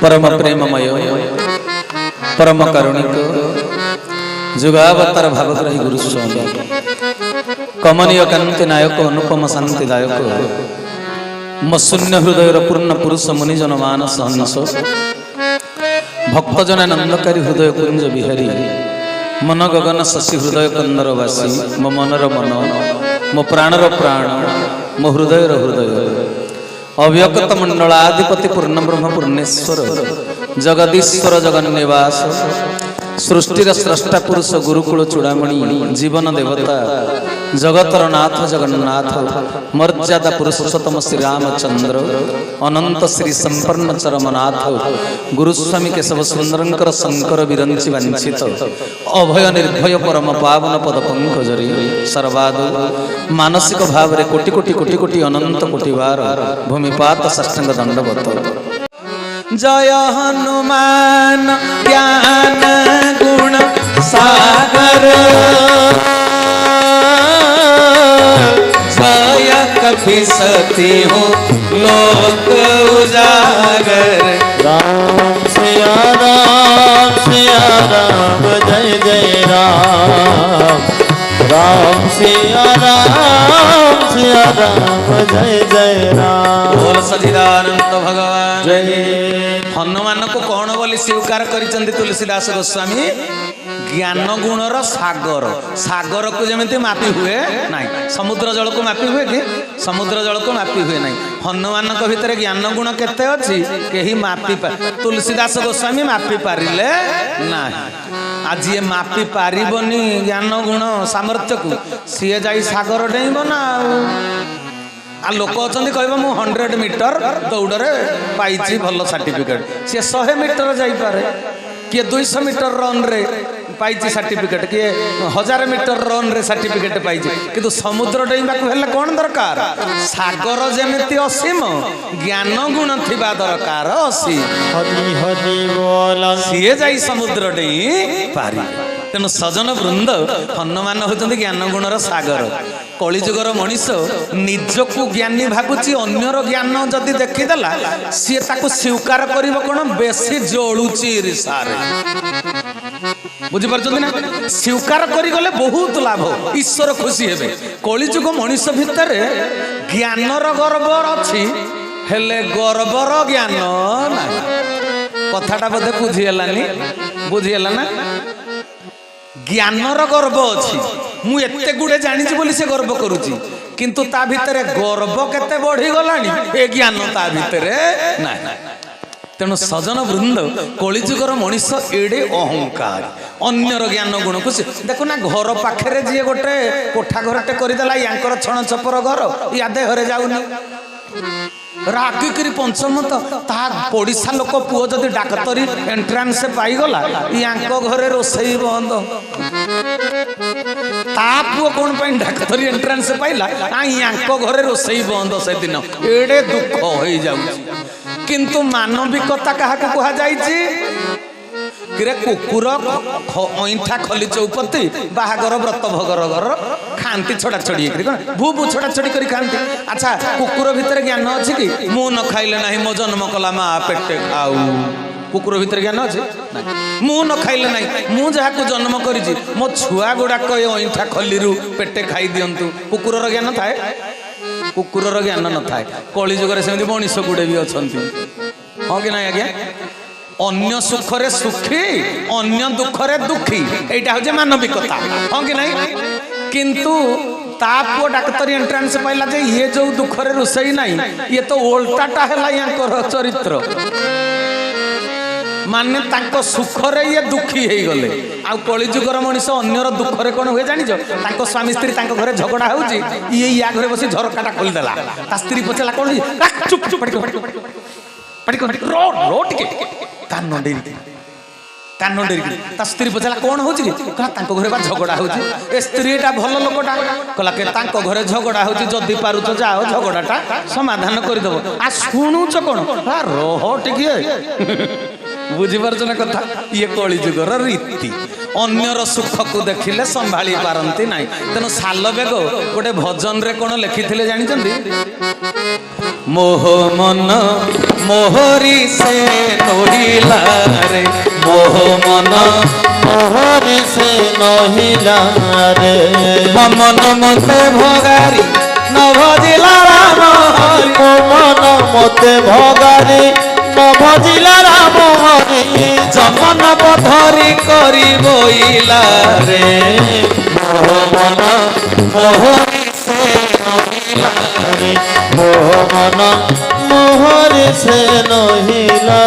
परम प्रेममय परम कारुणिक जुगावतार भावग्राही गुरुस्वामी कमनीय कांति नायक अनुपम शांतिदायक मशून्य हृदय पूर्ण पुरुष मुनिजन मानस हंस भक्तजन नंदकारी हृदय कुंज बिहारी मन गगन शशि हृदय कंदरवासी मो मनर मन मो प्राणर प्राण मो हृदयर हृदय अव्यक्त मंडलाधिपति पूर्ण ब्रह्म पूर्णेश्वर जगदीश्वर जगन्निवास सृष्टिर स्रष्टा पुरुष गुरुकुल चूड़ामणि जीवन देवता जगतर नाथ जगन्नाथ मर्यादा पुरुषोत्तम श्री रामचंद्र अनंत श्री संपन्न चरमनाथ गुरुस्वामी केशव सुंदरंकर शंकर विरंचि वांछित अभय निर्भय परम पावन पद पंकजरी सर्वादु मानसिक भाव रे कोटि कोटि कोटि कोटि अनंत कोटि बार भूमिपात साष्टांग दंडवत जय हनुमान ज्ञान गुण सागर जय कपीसती हूँ लोक उजागर राम सिया राम जय जय राम राम सिया राम जय जय राम बोल सच्चिदानंद भगवान जय। हनुमान को कौन बोली स्वीकार करिसेंती तुलसीदास गोस्वामी ज्ञान गुणर सागर सागर को जमी मापी हुए नहीं समुद्र जल को मापी हुए कि समुद्र जल को मापी हुए नहीं हनुमान भितर ज्ञान गुण केते अछि केही मापी तुलसीदास गोस्वामी मापी पारिले ना आज ये मापी पारिबनी ज्ञान गुण सामर्थ्य को सी जाई सागर डेइब ना आ लोक अच्छा कह 100 मीटर दौड़े पाई भल सर्टिफिकेट सी 100 मीटर जापे किए 200 मीटर रन रे पाई सर्टिफिकेट किए 1000 मीटर रन रे सर्टिफिकेट पाई किंतु समुद्र डेइबा हेले कौन दरकार सागर जेमिति असीम ज्ञान गुण थिबा दरकार असी हरि हरि बोल सीए जाई समुद्र डेई पारी तेणु सजन वृंद हनुमान होती ज्ञान गुणर सागर कलिजुगर मनीष निजकू ज्ञानी भावुची अन्यर ज्ञान जदि देखीदेला सी ताको स्वीकार करिब कोन बेसी जळुची ईर्षारे बुझीपार ना स्वीकार करिगले बहुत लाभ ईश्वर खुशी हेबे कलिजुग मनीष भितर ज्ञानर गर्व अछि हेले गर्वर ज्ञान ना कथाटा बोधे बुझीगला ना ज्ञानर गर्व अच्छी मु एते गुड़े जानी बोली से गर्व करुची किंतु ता भितरे गर्व केते बढ़ी गलानी ए ज्ञान ता भितरे ना तेणु सजन वृंद कलिजुगर मनीष एडे अहंकार अन्यर ज्ञान गुण को देखो ना घर पाखे जी गोटे कोठा घरटे करदेला यांकर छण छपर घर या देहरे जाऊनी रागिकी पंचमत पड़िशा लोक पुओ जदि डाक्तरी एंट्रांस पाईगला यांको घरे रोसई बंद ता पुओ कौन डाक्तरी एंट्रांस पाइला यांको घरे रोसई बंद से दिन एडे दुख हो जाउछि किंतु मानविकता क्या कहा जाइछि किरे कुकुर ऐठा खली चौपति बाहागर व्रत भगर घर खाती छड़ा छड़ी भू भू छड़ा छड़ी कर खाती अच्छा कुकुर भितर ज्ञान अच्छी कि मु न खाइले ना मो जन्म कला माँ पेटे खाऊ कुकुर भितर ज्ञान अच्छे मु न खाइले ना मु जहाँ जन्म करी मो छुआ गुड़ाक ऐठा खली पेटे खाई दिंतु कुकुर ज्ञान थाए कुकुर ज्ञान न थाए कलिजुगे सेमती मनीष गुड़े भी अच्छा हाँ कि ना आज्ञा अन्य सुखरे सुखी अन्य दुखरे दुखी एटा हो मानविकता हाँ कि नहीं किंतु ता पुओ डाक्तरी एंट्रांस पाइला जे ये जो दुखरे रोसई नहीं ये तो उल्टाटा है यांकर चरित्र माने तांको सुखरे ये दुखी हो गले आ कलिजुगर मनीष अन्यर दुखरे कौन हुए जानी तांको स्वामी स्त्री तांको घरे झगड़ा होउची ये या घरे बसी झरकाटा खोल देला ता स्त्री पचला कौन चुप चुप पड़ी रो रो टिके कान डेरी ता स्त्री पचारा कौन हो घरे बा झगड़ा हो स्त्रीटा भल लोकटा कहला के घरे झगड़ा हो जदि पारुच जाओ झगड़ाटा समाधान करदेव आ शुणुच कौन रह टिके बुझीपार ना कथा ये कलिजुगर रीति ଅନ୍ୟର ସୁଖକୁ ଦେଖିଲେ ସମ୍ଭାଳି ପାରନ୍ତି ନାହିଁ। ତେଣୁ ସାଲବେଗ ଗୋଟେ ଭଜନରେ କ'ଣ ଲେଖିଥିଲେ ଜାଣିଛନ୍ତି? ମୋହ ମନ ମୋହରି ସେ ନୋହିଲା ରେ, ମୋହ ମନ ମୋହରେ ସେ ନହିଲା ରେ, ମନ ମତେ ଭଗାରି ନ ଭଜିଲା ରାମ ହରି, ମୋ ମନ ମତେ ଭଗାରି ନ ଭଜିଲା ରାମ ହରି, ଜମନ ପଥରି କରି ବୋଇଲା ରେ, ମୋହ ମନ ମୋହରେ ସେ ନହିଲା ରେ, ମୋହ ମନ ମୋହରେ ସେ ନହିଲା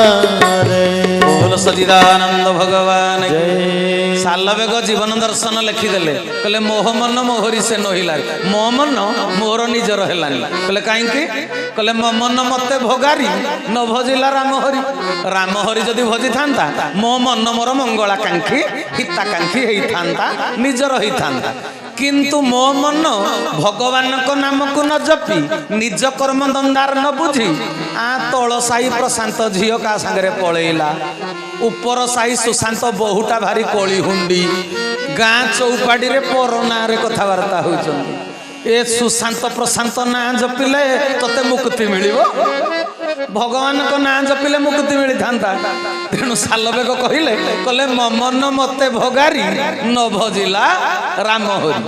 ରେ। ବୋଲ ସଚିଦାନନ୍ଦ ଭଗବାନ କି। ଜୟ ସାଲବେଗ ଜୀବନ ଦର୍ଶନ ଲେଖିଦେଲେ, କହିଲେ ମୋହ ମନ ମୋହରି ସେ ନହିଲା, ମୋ ମନ ମୋର ନିଜର ହେଲାନି। କହିଲେ କାହିଁକି? କହିଲେ ମୋ ମନ ମତେ ଭଗାରି ନ ଭଜିଲା ରାମ ହରି, ରାମ ହରି ଯଦି ଭଜିଥାନ୍ତା ମୋ ମନ ମୋର ମଙ୍ଗଳାକାଂକ୍ଷୀ ହିତାକାଂକ୍ଷୀ ହେଇଥାନ୍ତା, ନିଜର ହେଇଥାନ୍ତା। କିନ୍ତୁ ମୋ ମନ ଭଗବାନଙ୍କ ନାମକୁ ନ ଜପି ନିଜ କର୍ମ ଦନ୍ଦାର ନ ବୁଝି ତଳ ସାହି ପ୍ରଶାନ୍ତ ଝିଅ କାହା ସାଙ୍ଗରେ ପଳେଇଲା, ଉପର ସାହି ସୁଶାନ୍ତ ବହୁଟା ଭାରି କଳି ହୁଣ୍ଡି, ଗାଁ ଚୌପାଡ଼ିରେ ପର ନାଁରେ କଥାବାର୍ତ୍ତା ହେଉଛନ୍ତି। ଏ ସୁଶାନ୍ତ ପ୍ରଶାନ୍ତ ନାଁ ଜପିଲେ ତତେ ମୁକ୍ତି ମିଳିବ, ଭଗବାନଙ୍କ ନାଁ ଜପିଲେ ମୁକ୍ତି ମିଳିଥାନ୍ତା। ତେଣୁ ସାଲବେଗ କହିଲେ, କହିଲେ ମମନ ମତେ ଭଗାରି ନ ଭଜିଲା ରାମ ହରି,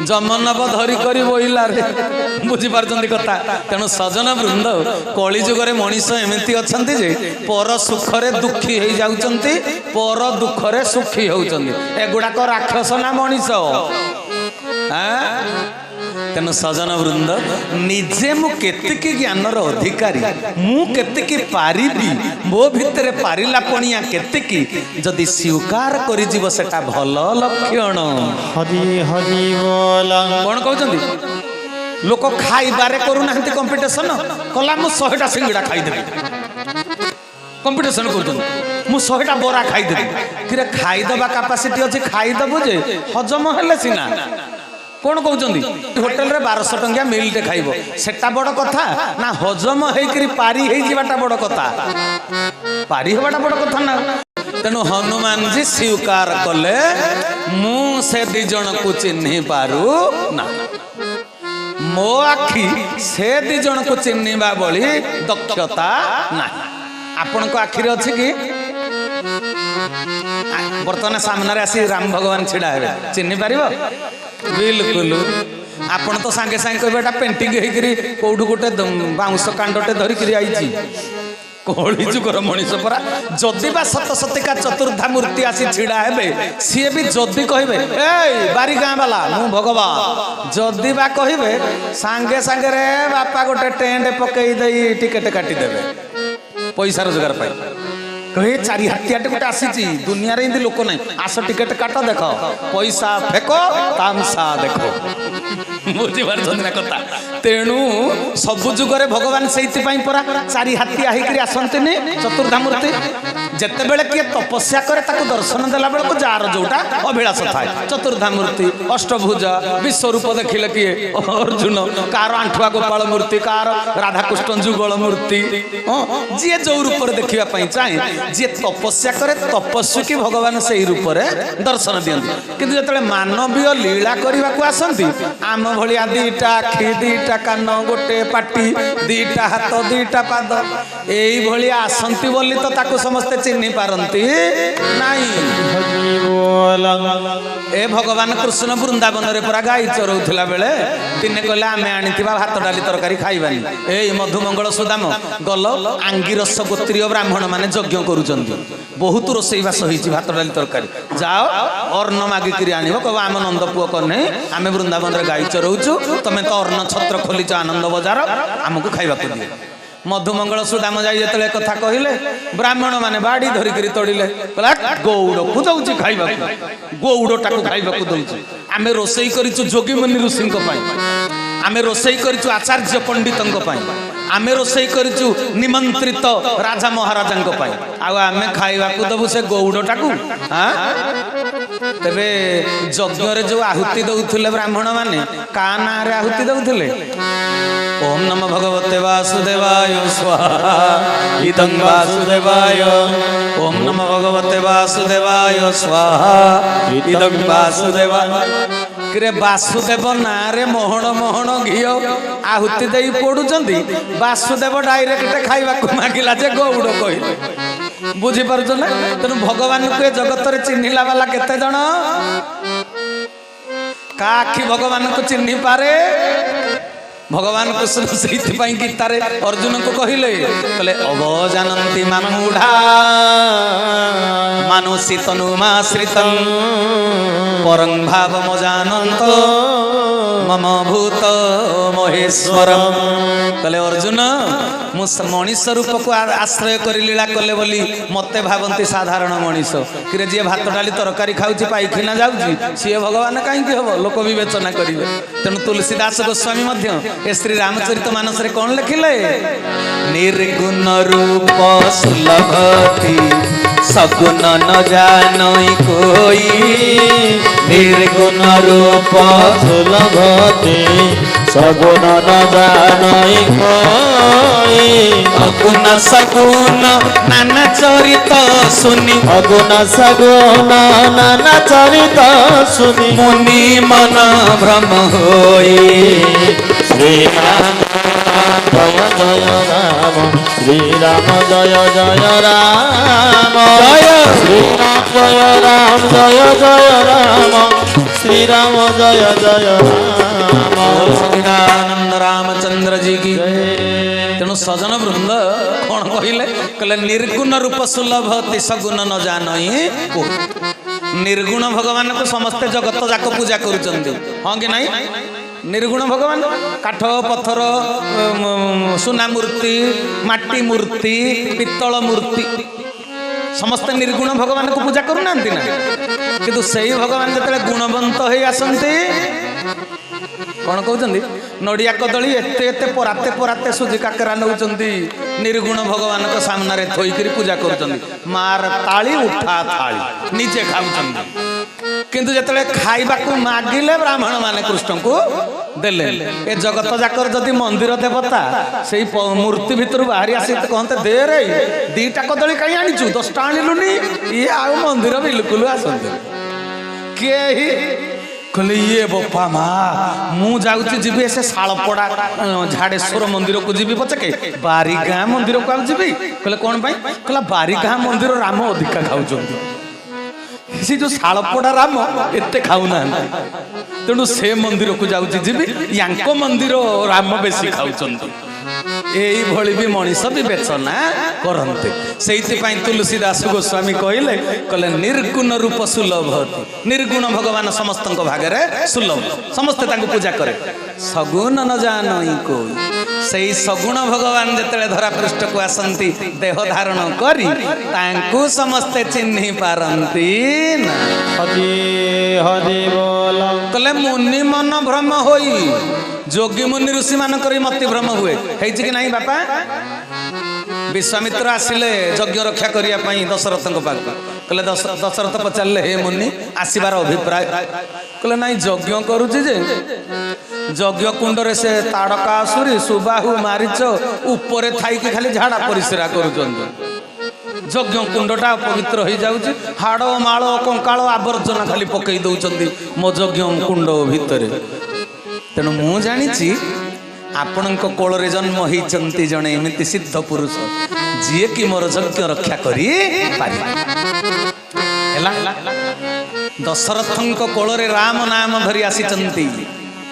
ଜମନବ ଧରି କରି ବୋଇଲା ରେ। ବୁଝିପାରୁଛନ୍ତି କଥା? ତେଣୁ ସଜନ ବୃନ୍ଦ, କଳି ଯୁଗରେ ମଣିଷ ଏମିତି ଅଛନ୍ତି ଯେ ପର ସୁଖରେ ଦୁଃଖୀ ହେଇଯାଉଛନ୍ତି, ପର ଦୁଃଖରେ ସୁଖୀ ହେଉଛନ୍ତି। ଏଗୁଡାକ ରାକ୍ଷସ ନା ମଣିଷ? ତେଣୁ ସଜନ ବୃନ୍ଦ, ନିଜେ ମୁଁ କେତିକି ଜ୍ଞାନର ଅଧିକାରୀ, ମୁଁ କେତିକି ପାରିବି, ମୋ ଭିତରେ ପାରିଲା ପଣିଆ କେତିକି, ଯଦି ସ୍ୱୀକାର କରିଯିବ ସେଟା ଭଲ ଲକ୍ଷଣ। ହରି ହରି ବୋଲ। କ'ଣ କହୁଛନ୍ତି? ଲୋକ ଖାଇବାରେ କରୁନାହାନ୍ତି କମ୍ପିଟିସନ, କଲା ମୁଁ 100ଟା ସିଙ୍ଗିଡ଼ା ଖାଇଦେବି, କମ୍ପିଟିସନ କରୁଛନ୍ତି। ମୁଁ 100ଟା ବରା ଖାଇଦେବି। କିରେ ଖାଇଦବା କାପାସିଟି ଅଛି, ଖାଇଦବୁ ଯେ ହଜମ ହେଲେ ସିନା। କ'ଣ କହୁଛନ୍ତି? ହୋଟେଲରେ 1200 ଟଙ୍କିଆ ମିଲଟେ ଖାଇବ, ସେଟା ବଡ଼ କଥା ନା ହଜମ ହେଇକିରି ପାରି ହେଇଯିବାଟା ବଡ଼ କଥା? ପାରି ହେବାଟା ବଡ଼ କଥା ନା। ତେଣୁ ହନୁମାନଜୀ ସ୍ୱୀକାର କଲେ, ମୁଁ ସେ 2 ଜଣକୁ ଚିହ୍ନି ପାରୁ ନା, ମୋ ଆଖି ସେ 2 ଜଣକୁ ଚିହ୍ନିବା ଭଳି ଦକ୍ଷତା ନାହିଁ। ଆପଣଙ୍କ ଆଖିରେ ଅଛି କି? ବର୍ତ୍ତମାନ ସାମ୍ନାରେ ଆସି ରାମ ଭଗବାନ ଛିଡ଼ା ହେବେ, ଚିହ୍ନି ପାରିବ? ବିଲକୁଲ। ଆପଣ ତ ସାଙ୍ଗେ ସାଙ୍ଗେ କହିବେ ଏଟା ପେଣ୍ଟିଂ ହେଇକିରି କୋଉଠୁ ଗୋଟେ ବାଉଁଶ କାଣ୍ଡଟେ ଧରିକିରି ଆଇଛି। କଳି ଯୁଗର ମଣିଷ ପରା। ଯଦି ବା ସତ ସତିକା ଚତୁର୍ଦ୍ଧା ମୂର୍ତ୍ତି ଆସି ଛିଡ଼ା ହେବେ, ସିଏ ବି ଯଦି କହିବେ ଏଇ ବାରି ଗାଁ ବାଲା ମୁଁ ଭଗବାନ, ଯଦି ବା କହିବେ ସାଙ୍ଗେ ସାଙ୍ଗରେ ବାପା ଗୋଟେ ଟେଣ୍ଟ ପକେଇ ଦେଇ ଟିକେଟ କାଟିଦେବେ ପଇସା ରୋଜଗାର ପାଇଁ। କହେ 4 ହାତିଆଟେ ଗୋଟେ ଆସିଛି, ଦୁନିଆରେ ଏମିତି ଲୋକ ନାହିଁ, ଆସ ଟିକେଟ କାଟ ଦେଖ, ପଇସା ଫେକ ତାମସା ଦେଖ। ବୁଝିପାରୁଛନ୍ତି ନା କଥା? ତେଣୁ ସବୁ ଯୁଗରେ ଭଗବାନ ସେଇଥିପାଇଁ ପରା 4 ହାତିଆ ହେଇକିରି ଆସନ୍ତିନି ଚତୁର୍ଦ୍ଧା ମୂର୍ତ୍ତି। ଯେତେବେଳେ କିଏ ତପସ୍ୟା କରେ ତାକୁ ଦର୍ଶନ ଦେଲା ବେଳକୁ ଯାହାର ଯୋଉଟା ଅଭିଳାଷ ଥାଏ, ଚତୁର୍ଦ୍ଧା ମୂର୍ତ୍ତି, ଅଷ୍ଟଭୁଜ, ବିଶ୍ୱରୂପ ଦେଖିଲେ କିଏ ଅର୍ଜୁନ, କାହାର ଆଣ୍ଠୁଆ ଗୋପାଳ ମୂର୍ତ୍ତି, କାହାର ରାଧାକୃଷ୍ଣ ଯୁଗଳ ମୂର୍ତ୍ତି। ଯିଏ ଯୋଉ ରୂପରେ ଦେଖିବା ପାଇଁ ଚାହେଁ, ଯିଏ ତପସ୍ୟା କରେ ତପସ୍ୱୀ କି ଭଗବାନ ସେଇ ରୂପରେ ଦର୍ଶନ ଦିଅନ୍ତି। କିନ୍ତୁ ଯେତେବେଳେ ମାନବୀୟ ଲୀଳା କରିବାକୁ ଆସନ୍ତି, ଆମ ଭଳିଆ 2ଟା ଆଖି, 2ଟା କାନ, ଗୋଟେ ପାଟି, 2ଟା ହାତ, 2ଟା ପାଦ, ଏଇଭଳିଆ ଆସନ୍ତି ବୋଲି ତ ତାକୁ ସମସ୍ତେ ଚିହ୍ନି ପାରନ୍ତି ନାହିଁ। ଏ ଭଗବାନ କୃଷ୍ଣ ବୃନ୍ଦାବନରେ ପୁରା ଗାଈ ଚରଉଥିଲା ବେଳେ ଦିନେ କହିଲେ ଆମେ ଆଣିଥିବା ଭାତ ଡାଲି ତରକାରୀ ଖାଇବାନି। ଏଇ ମଧୁମଙ୍ଗଳ ସୁଦାମ ଗଲ, ଆଙ୍ଗିରସ ଗୋତ୍ରୀୟ ବ୍ରାହ୍ମଣ ମାନେ ଯଜ୍ଞ କରୁଛନ୍ତି, ବହୁତ ରୋଷେଇବାସ ହେଇଛି ଭାତ ଡାଲି ତରକାରୀ, ଯାଅ ଅର୍ଣ୍ଣ ମାଗିକିରି ଆଣିବ, କହିବ ଆମ ନନ୍ଦ ପୁଅ କନେ ଆମେ ବୃନ୍ଦାବନରେ ଗାଈ ଚରଉଛୁ, ତମେ ତ ଅର୍ଣ୍ଣ ଛତ୍ର ଖୋଲିଛ ଆନନ୍ଦ ବଜାର, ଆମକୁ ଖାଇବାକୁ ଦିଅ। ମଧୁମଙ୍ଗଳ ସୁଦାମ ଯାଇ ଯେତେବେଳେ କଥା କହିଲେ, ବ୍ରାହ୍ମଣ ମାନେ ବାଡ଼ି ଧରିକିରି ତଡ଼ିଲେ, ଗୌଡ଼କୁ ଦଉଛି ଖାଇବାକୁ, ଗୌଡ଼ଟାକୁ ଖାଇବାକୁ ଦଉଛି। ଆମେ ରୋଷେଇ କରିଛୁ ଯୋଗୀମୁନି ଋଷିଙ୍କ ପାଇଁ, ଆମେ ରୋଷେଇ କରିଛୁ ଆଚାର୍ଯ୍ୟ ପଣ୍ଡିତଙ୍କ ପାଇଁ, आमे रोसई करिचु निमंत्रित राजा महाराजांक पाई आउ आमे खाइबाकू दबु से गौड़टाकू हां तेबे यज्ञ रे जो आहुति दउथुले ब्राह्मण माने का ना रे आहुति दउथुले ओम नमो भगवते वासुदेवाय स्वाहा इदं वासुदेवाय ओम नमो भगवते वासुदेवाय स्वाहा इदं वासुदेवाय किरे वासुदेव ना रे मोहन मोहन घियो आहुति देई पडुचंदी वासुदेव डायरेक्ट खाइबाकू मागिला जे गौड़ कहिले बुझी पारुछ ना तेनु भगवान को जगत रे चिन्हिला वाला केते जण का आखि भगवान को चिन्हि पारे भगवान कृष्ण से गीतारे अर्जुन को कहले अवजानन्ति मामूढ़ा मानुषी तनुमाश्रितं परं भावमजानन्तो मम भूत महेश्वरम कहले अर्जुन मु मनीष रूप को आश्रय कर लीला कले बोली मते भावंती साधारण मनीष कि जी भात डाली तरकारी खाऊची पाइखिना जाऊची सी भगवान कहीं हम लोक विवेचना करेंगे तेणु तुलसीदास गोस्वामी ए श्री रामचरित मानस रे कौन लिखिले निर्गुण रूप सुलभती सगुण न जानई कोई निर्गुण रूप सुलभते सगुण न जानई कोई अगुण सगुण नाना चरित सुनी अगुण सगुण नाना चरित सुनी मुनि मन भ्रम होई श्री राम जय जय राम श्री राम जय जय राम जय श्री राम जय राम जय जय राम श्री राम जय जय राम सच्चिदानंद रामचंद्र जी की तेणु सजन वृंद कौन कहले कहले निर्गुण रूप सुलभ सगुण न जानई निर्गुण भगवान को समस्ते जगत जाक पूजा करुचंदी हाँ कि नहीं निर्गुण भगवान काठ पत्थर सुना मूर्ति माटी मूर्ति पित्तल मूर्ति समस्ते निर्गुण भगवान को पूजा करूना ना किंतु सही भगवान जिते गुणवंत हो आसती कौन कहते नड़िया कदली एते एते पराते पराते सुजी काकरा नौ निर्गुण भगवान को सामने थोईकरी पूजा कर मार ताली उठा थाली निजे खाऊ किंतु जिते खाइबा मागिले ब्राह्मण माने कृष्ण को देले ए जगत जाकर जदि मंदिर देवता से मूर्ति भितर बाहरी आसी कहते दे रे दीटा कदली कहीं आनीचु 10टा आनिलुनी ये आउ मंदिर बिल्कुल आसते किए कहले ये बोपा माँ मु जाऊँगी जीवी से शालपड़ा झाड़ेश्वर मंदिर को जीवी पचके बारीगाँ मंदिर को जीवी कहले कौन पाई कहला बारीगाँ मंदिर राम अधिका खाऊ सी जो शालपड़ा राम एते खाऊना तेणु से मंदिर को जाऊँगी जीवी यांको मंदिर राम बेसी खाऊं यही भली भी मनीष विवेचना करते से तुलसीदास गोस्वामी कहले कहले निर्गुण रूप सुलभ निर्गुण भगवान समस्त भागे सुलभ समस्ते पूजा करे सगुण न जानई कोई से सगुण भगवान जिते धरा पृष्ठ को आसती देह धारण करी तांकु समस्ते चिन्हि पारंती ना हरि हरि बोल कहले मुनि मन भ्रम होई जोगी मुनि ऋषि मानक मति भ्रम हुए कि नहीं बापा विश्वामित्र आसिले यज्ञ रक्षा करने दशरथ पाक कहले दशरथ पचारे हे मुनि आसबार अभिप्राय कहले नाई यज्ञ करुचे यज्ञ कुंडरे से ताड़का आसुरी सुबाहु मारिच उपरे थाई खाली झाड़ा परिस्रा करुचंद यज्ञ कुंडटा पवित्र हो जाऊँगी हाड़ माल कंकाल आवर्जना खाली पकई दौरान मो यज्ञ कुंड भितर तेणु मु जानी आपण कोल जन्म होती जड़े एमती सिद्ध पुरुष जी कि मोर यज्ञ रक्षा करी दशरथ कोल राम नाम धरी आसी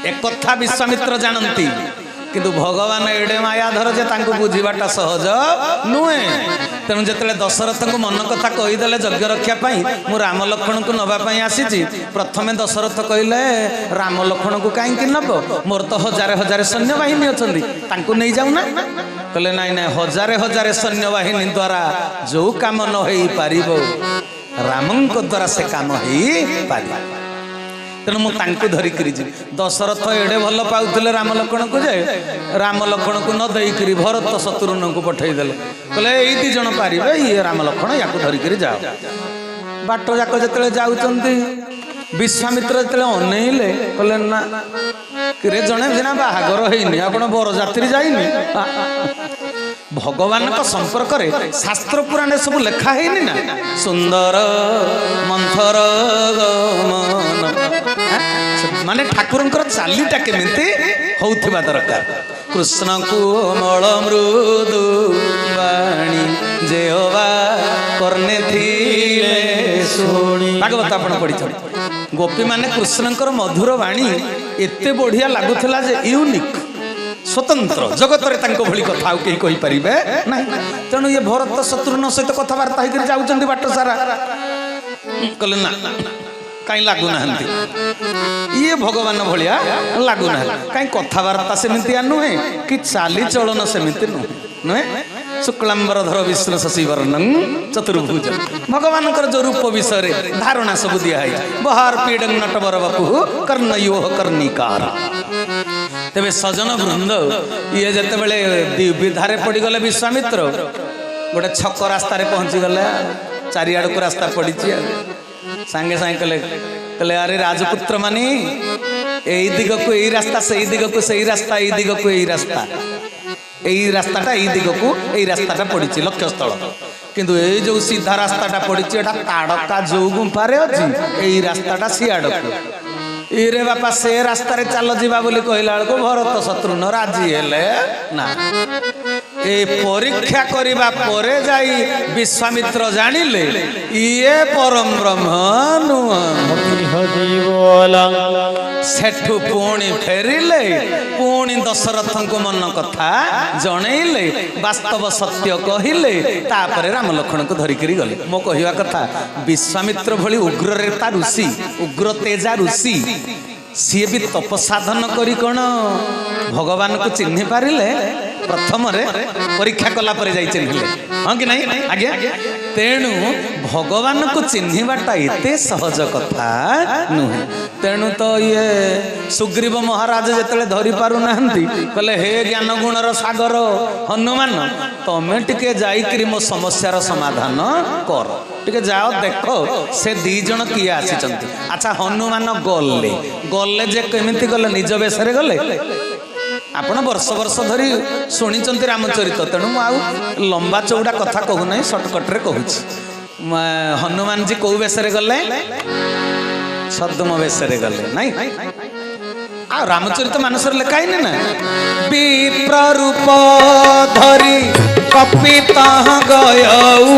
एक कथा विश्वामित्र जानती किंतु भगवान एडे मायाधर जे बुझीबाटा सहज नुहे तेणु जिते दशरथ को मन कथा कहीदेले यज्ञ रक्षापी मु राम लक्ष्मण को नवापाई आसी प्रथमे दशरथ कहले राम लक्ष्मण को कहीं नब मोर तो हजार हजार सैन्य बाहिनी अच्छा नहीं जाऊना कहले नाई ना हजार हजार सैन्य बाहिनी द्वारा जो काम न हो पार राम द्वारा से काम हो पार तेणु मुझे धरिकी जी दशरथ एडे भल पाउले राम लक्ष्मण को जे राम लक्ष्मण को न देकरी भरत शत्रुघ्न को पठेदेले कहले यही दी जन पारे ये राम लक्ष्मण या धरिकी जाओ बाट जाक जो जाऊँगी विश्वामित्र जो अनेइले कहले ना कि जड़े सीना बाहागर होनी आप बरजात्री जाइनि भगवान का संपर्क में शास्त्र पुराण सब लेखा है ना सुंदर मंथर गमन माने ठाकुर चालीटा केमिति होउथिबा दरकार कृष्ण कोमल मृदु वाणी जेवा करने थिले सुनी भागवत आपण पढ़ी गोपी माने कृष्णकर मधुर वाणी एते बढ़िया लगुला जे यूनिक स्वतंत्र जगत भली कथा कहीं कही पारे ना तेणु ये भरत शत्रुघ्न सहित कथबार्ता होकर जाऊँ बाट सारा कहले ना कहीं लगुना ये भगवान भाया लगुना कहीं कथबार्ता सेमितिया नुहे कि चाली चलन सेमिति नुहे शुक्लांबरधर विष्णु शशिवर्णन चतुर्भुज भगवान जो रूप विषय धारणा सब दिखाई बहार पीडंग नटवर बपु कर्णयोह कर्णिकार तेरे सजन वृंद ये जिते बड़े विधारे पड़गले विश्वामित्र गोटे छक रास्तार पहुँची गले चारिआड़ को रास्ता पड़ी सांगे सांगे कले कले अरे राजपुत्र मानी यही दिग को यही रास्ता से दिग को सही रास्ता यही दिग को यही रास्ता यही रास्ताटा यही दिग को यही रास्ताटा पड़ी लक्ष्य स्थल किंतु ये जो सीधा रास्ताटा पड़ी ताड़का जो गुंफारे अच्छी यही रास्ताटा सियाड़ इरे बापा से रास्ता रे चल जीवा बोली कहला बेलको भरत शत्रुघ्न राजी हेले ना ए परीक्षा करिबा परे जाई विश्वामित्र जानिले ये परम ब्रह्म नुह सेठु पुणी फेरिले पुणी दशरथ को मन कथा जणैले वास्तव सत्य कहिले तापरे राम लक्ष्मण को धरिकरी गले मो कहिवा कथा विश्वामित्र भली उग्र रेता ऋषि उग्र तेजा ऋषि सी भी तपसाधन करी कौन भगवान को चिन्ह पारे प्रथम परीक्षा कला पर जाई चिन्हले हाँ कि नहीं आज्ञा तेणु भगवान को चिन्हवाटा एते सहज कथा नुहे तेणु तो ये सुग्रीव महाराज जिते धरी पारु नाहंती कहले हे ज्ञान गुणर सागर हनुमान तमे टिके जाइकरी मो समस्यार समाधान कर टिके जाओ देखो से दी जन किए आसीचंती अच्छा हनुमान गले गले जे केमिति गले निज बेसरे गले आपण वर्ष वर्ष धरी शुणी रामचरित तेणु मुझे लंबा चौड़ा कथा कहू ना सर्टकट रे कहूँ हनुमान जी कौ बेसरे गले छद्म बेसरे गले नहीं आ रामचरित मानस लिखा है ना विप्र रूप धरी कपिता गयऊ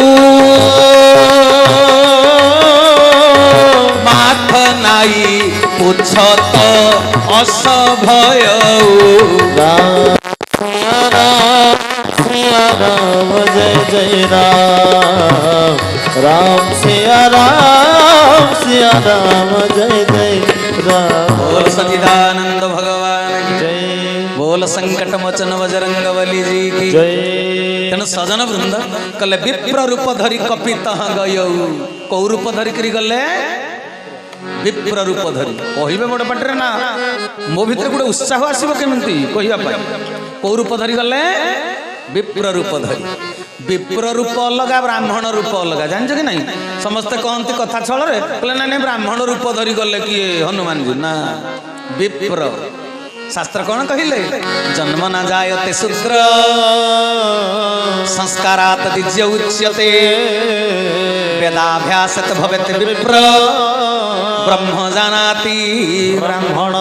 माथ नाई पुछत असभय राम जय जय राम राम सिया राम जय जय राम बोल सच्चिदानंद भगवान की जय बोल संकट मोचन बजरंग बली जी की जय तेणु सजन वृंद कले विप्र रूप धरी कपित गयऊ कौ रूप धरिकी गले विप्र रूप धरी कहे बड़े पाटे ना मो भीतर गोटे उत्साह आसो केमी कहवाई कौ रूप धरी गले विप्र रूप धरी विप्र रूप अलग ब्राह्मण रूप अलग जान कि नहीं समस्ते कहते कथा छल कहले ना ब्राह्मण रूप धरी गले किए हनुमान जी ना विप्र शास्त्र कौन कहले जन्म न जायते शूद्र संस्कारात् दिज्य उच्यते वेदाभ्यासत भवेत् विप्र ब्रह्म जानाति ब्राह्मण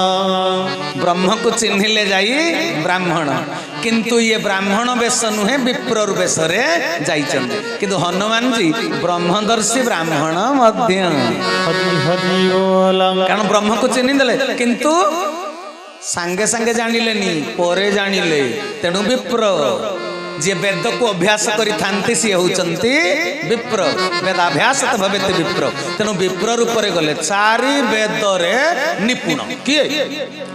ब्रह्म को चिन्हिले जाई ब्राह्मण किंतु ये ब्राह्मण वेश नुहे विप्र वेश रे जाइछन्ते किंतु हनुमान जी ब्रह्मदर्शी ब्राह्मण मध्य कारण ब्रह्म को चिन्हि देले किंतु सांगे सांगे जानिलेनी परे जानिले तेणु विप्र जे वेद को अभ्यास करी थांती सी होचंती विप्र वेदाभ्यास त भवेत विप्र तेणु विप्र रूप रे गले चारि वेद रे निपुण किए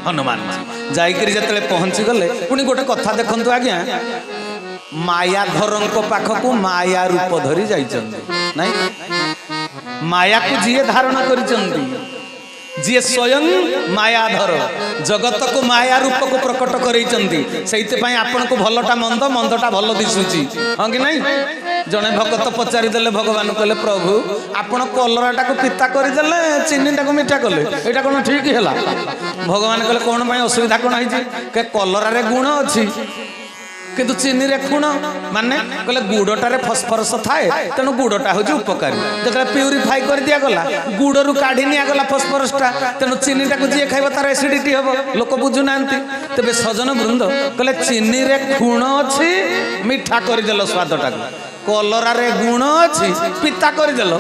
हनुमान जाइकरी जतले पहुंची गले पुनी गोटे कथा देखंतु आज्ञा मायाधरंक पाखकु माया रूप धरी जाइचंती नहीं माया को जिए धारण करिचंती जी स्वयं मायाधर जगत को माया रूप को प्रकट करैचंती सेइते आपण को भलटा मंद मंदटा भल दिसुची हाँ कि नहीं जड़े भगत पचारि देले भगवान कहले प्रभु आपण कलराटा को पिता करदेले चीनीटा को मिठा कले एटा कोन ठीक हैला भगवान कहले कोन पई असुविधा कोन होई के कलरा रे गुण अछि किंतु चीनी रे खुण माने कहले गुड़टारे फस्फरस थाए तेणु गुड़टा हूँ उपकारी जो प्यूरीफाई कर दिया गला गुड़रू काढ़ी निया गला फस्फरसटा तेणु चीनीटा को जी खाइब तार एसिडिटी हम लोक बुझुना तेरे सजन वृंद कहले चीनी रे खुण अच्छी मिठा करदेल स्वादटा कलरा रे गुण अच्छी पिता करदेल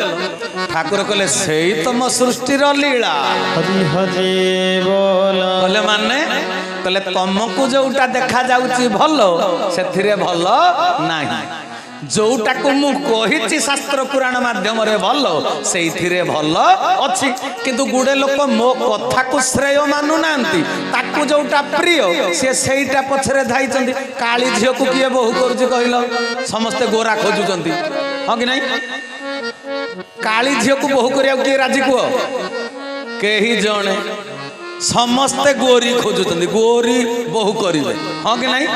ठाकुर कहले से तुम सृष्टिर लीला कहले माने कहले तुमको जोटा देखा जाउची भल से भल नाही जोटा को मु कहिची शास्त्र पुराण माध्यम रे भल सेइथिरे भल अछि किंतु गुडे लोक मो कथा को श्रेय मानु नांती ताकू जोटा प्रिय से सेइटा पछरे धाइचंती काली झियो को किए बहु करूची कहिलो समस्त गोरा खोजुचंती हां कि नहीं काली झियो को बहु करिया किए राजी को केही जणे समस्ते गोरी खोजुचंती गोरी बहु करिवे हां कि नहीं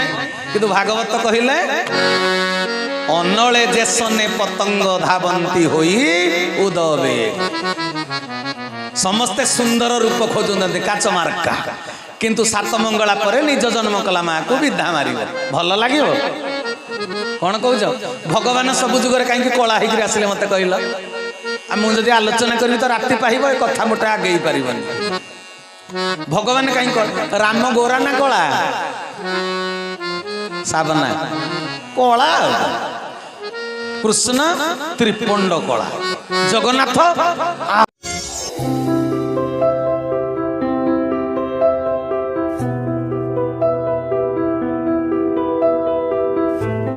किंतु भागवत कहिले अनले जेसने पतंग धावंती होई उदबे समस्ते सुंदर रूप खोजुचंती काच मार्का किंतु सात मंगला परे निज जन्म कला माँ को विधा मारिबो भल लागिबो कौन कहूच भगवान सब जुगर कहीं कला होकर आसिले मत कहल मुझे आलोचना करी तो राति पाइब ए कथा मोटे आगे पारबनी भगवान कहीं राम गोरा ना कला साबना कला कृष्ण त्रिपुंड कला जगन्नाथ